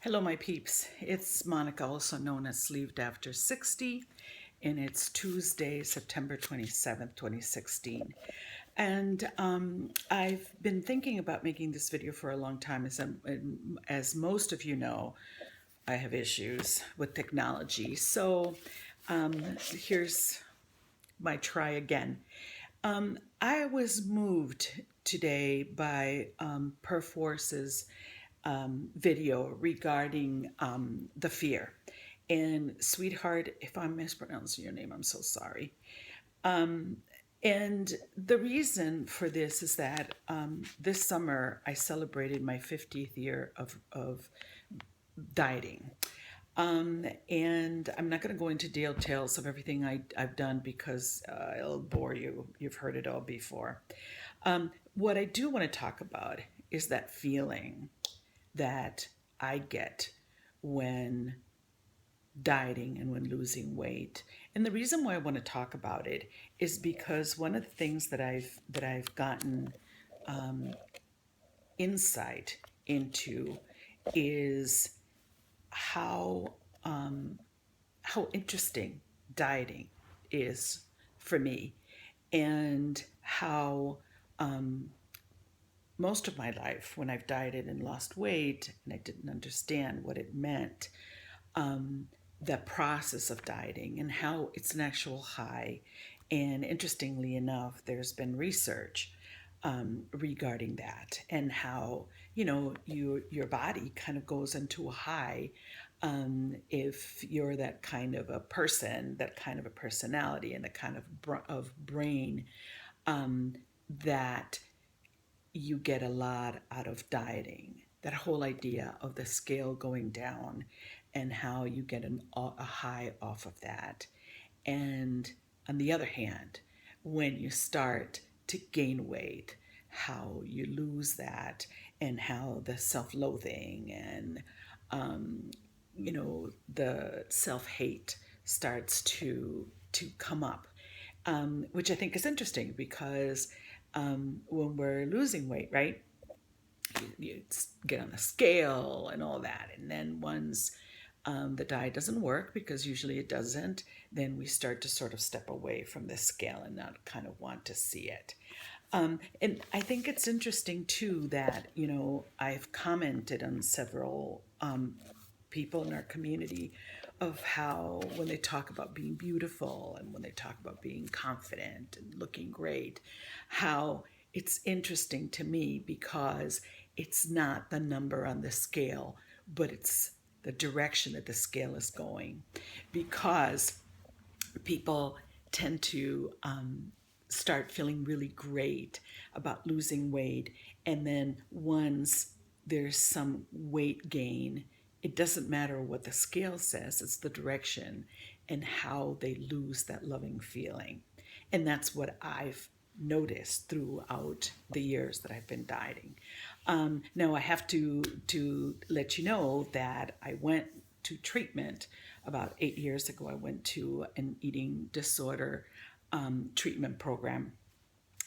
Hello, my peeps. It's Monica, also known as Sleeved After 60, and it's Tuesday, September 27th, 2016. And I've been thinking about making this video for a long time. As most of you know, I have issues with technology. So here's my try again. I was moved today by Perforce's video regarding the fear. And sweetheart, if I'm mispronouncing your name, I'm so sorry. And the reason for this is that this summer I celebrated my 50th year of dieting. And I'm not going to go into details of everything I've done because it'll bore you. You've heard it all before. What I do want to talk about is that feeling that I get when dieting and when losing weight. And the reason why I want to talk about it is because one of the things that I've gotten insight into is how how interesting dieting is for me, and how most of my life when I've dieted and lost weight and I didn't understand what it meant, the process of dieting and how it's an actual high. And interestingly enough, there's been research regarding that, and how your body kind of goes into a high if you're that kind of a person, that kind of a personality, and the kind of brain that you get a lot out of dieting. That whole idea of the scale going down and how you get a high off of that. And on the other hand, when you start to gain weight, how you lose that, and how the self-loathing and the self-hate starts to come up, which I think is interesting because when we're losing weight, right? You get on the scale and all that, and then once the diet doesn't work, because usually it doesn't, then we start to sort of step away from the scale and not kind of want to see it. And I think it's interesting too that, I've commented on several people in our community of how when they talk about being beautiful and when they talk about being confident and looking great, how it's interesting to me because it's not the number on the scale, but it's the direction that the scale is going. Because people tend to start feeling really great about losing weight, and then once there's some weight gain, it doesn't matter what the scale says, it's the direction and how they lose that loving feeling. And that's what I've noticed throughout the years that I've been dieting. Now I have to let you know that I went to treatment about 8 years ago. I went to an eating disorder treatment program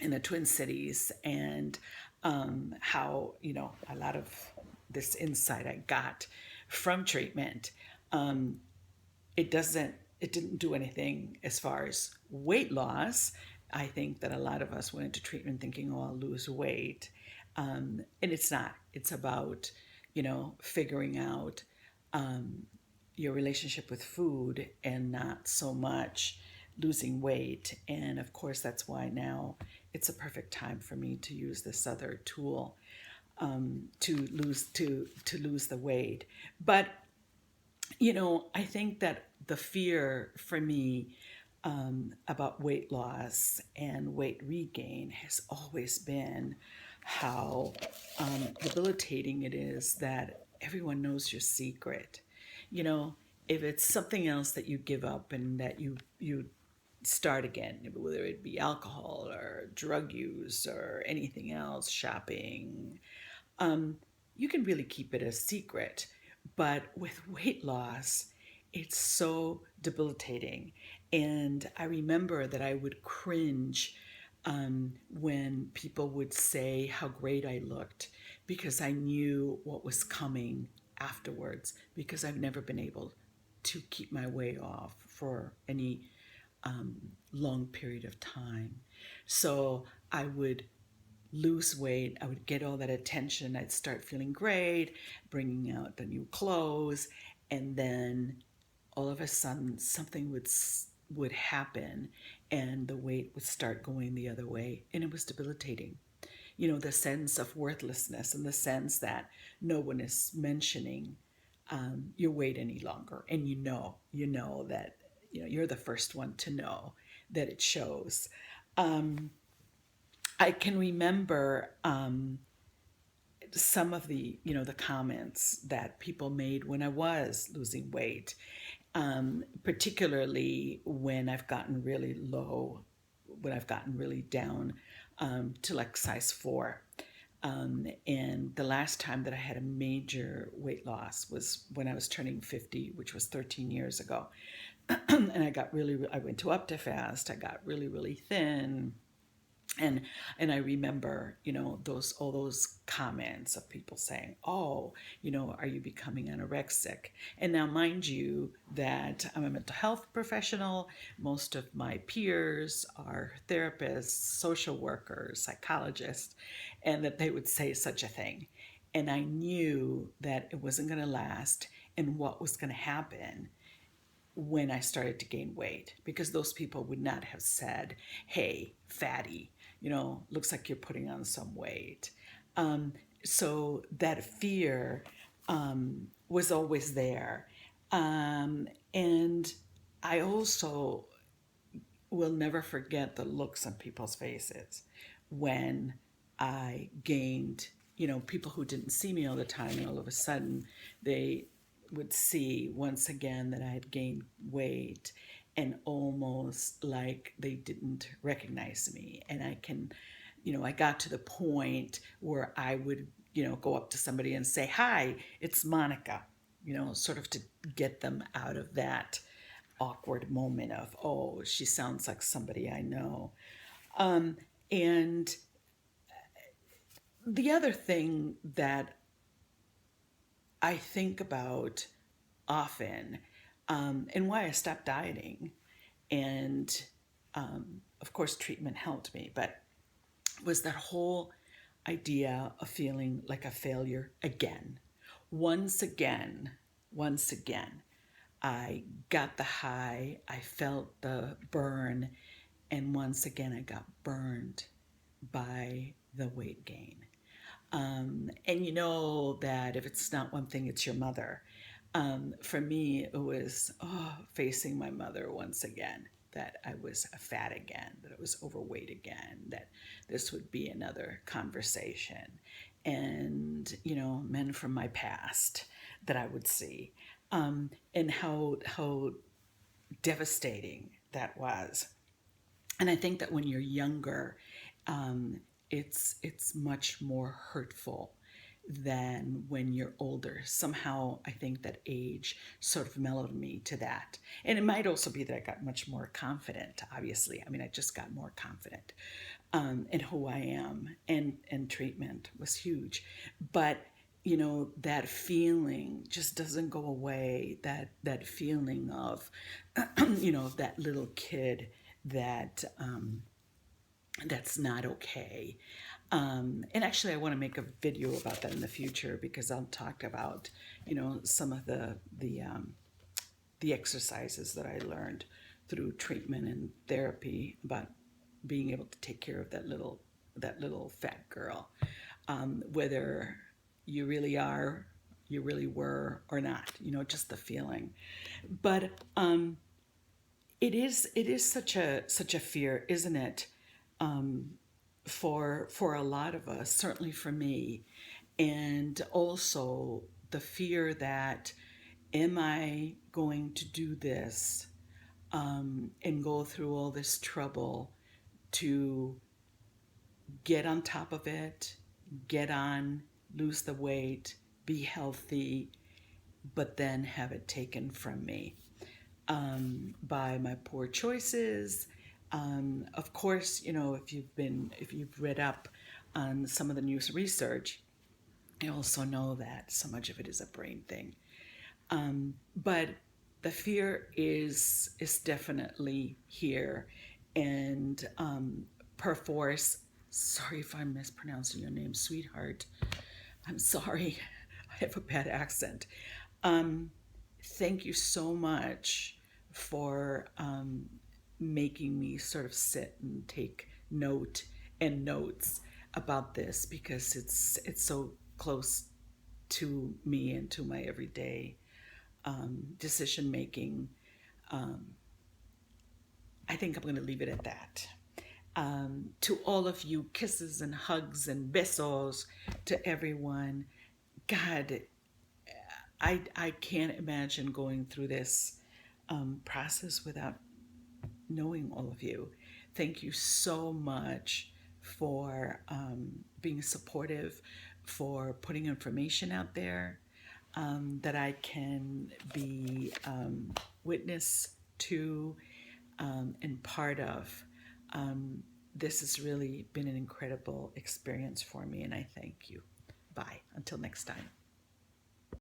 in the Twin Cities, and how a lot of this insight I got from treatment. It didn't do anything as far as weight loss. I think that a lot of us went into treatment thinking, oh, I'll lose weight. And it's not. It's about, figuring out your relationship with food, and not so much losing weight. And of course, that's why now it's a perfect time for me to use this other tool to lose the weight. But I think that the fear for me about weight loss and weight regain has always been how debilitating it is that everyone knows your secret. If it's something else that you give up and that you start again, whether it be alcohol or drug use or anything else, shopping, you can really keep it a secret. But with weight loss, it's so debilitating. And I remember that I would cringe when people would say how great I looked, because I knew what was coming afterwards because I've never been able to keep my weight off for any long period of time. So I would lose weight, I would get all that attention, I'd start feeling great, bringing out the new clothes, and then all of a sudden something would happen and the weight would start going the other way, and it was debilitating. The sense of worthlessness and the sense that no one is mentioning your weight any longer, and you know that you're the first one to know that it shows. I can remember some of the comments that people made when I was losing weight, particularly when I've gotten really low, when I've gotten really down to like size 4. And the last time that I had a major weight loss was when I was turning 50, which was 13 years ago. And I went to Up2Fast. I got really, really thin, and I remember, those all those comments of people saying, "Oh, are you becoming anorexic?" And now, mind you, that I'm a mental health professional. Most of my peers are therapists, social workers, psychologists, and that they would say such a thing. And I knew that it wasn't going to last, and what was going to happen when I started to gain weight, because those people would not have said, "Hey, fatty, looks like you're putting on some weight." So that fear was always there. And I also will never forget the looks on people's faces when I gained, people who didn't see me all the time, and all of a sudden they would see once again that I had gained weight, and almost like they didn't recognize me. And I got to the point where I would, go up to somebody and say, "Hi, it's Monica," sort of to get them out of that awkward moment of, "Oh, she sounds like somebody I know." And the other thing that I think about often, and why I stopped dieting, and of course, treatment helped me, but was that whole idea of feeling like a failure again. Once again, once again. I got the high, I felt the burn, and once again I got burned by the weight gain. And you know that if it's not one thing, it's your mother. For me, it was facing my mother once again, that I was fat again, that I was overweight again, that this would be another conversation. And, men from my past that I would see, and how devastating that was. And I think that when you're younger, it's much more hurtful than when you're older. Somehow, I think that age sort of mellowed me to that. And it might also be that I got much more confident, obviously. I mean, I just got more confident in who I am, and treatment was huge. But that feeling just doesn't go away. That feeling of, that little kid that that's not okay. And actually, I want to make a video about that in the future, because I'll talk about, some of the exercises that I learned through treatment and therapy about being able to take care of that little fat girl, whether you really are, you really were, or not. Just the feeling. But it is such a fear, isn't it? For a lot of us, certainly for me, and also the fear that, am I going to do this, and go through all this trouble to get on top of it, get on, lose the weight, be healthy, but then have it taken from me by my poor choices. Of course, if you've read up on some of the news research, I also know that so much of it is a brain thing. But the fear is definitely here, and Perforce. Sorry if I'm mispronouncing your name, sweetheart. I'm sorry. I have a bad accent. Um, Thank you so much for making me sort of sit and take notes about this, because it's so close to me and to my everyday decision making. I think I'm going to leave it at that. To all of you, kisses and hugs and besos to everyone. God, I can't imagine going through this process without knowing all of you. Thank you so much for being supportive, for putting information out there that I can be witness to and part of. This has really been an incredible experience for me, and I thank you. Bye. Until next time.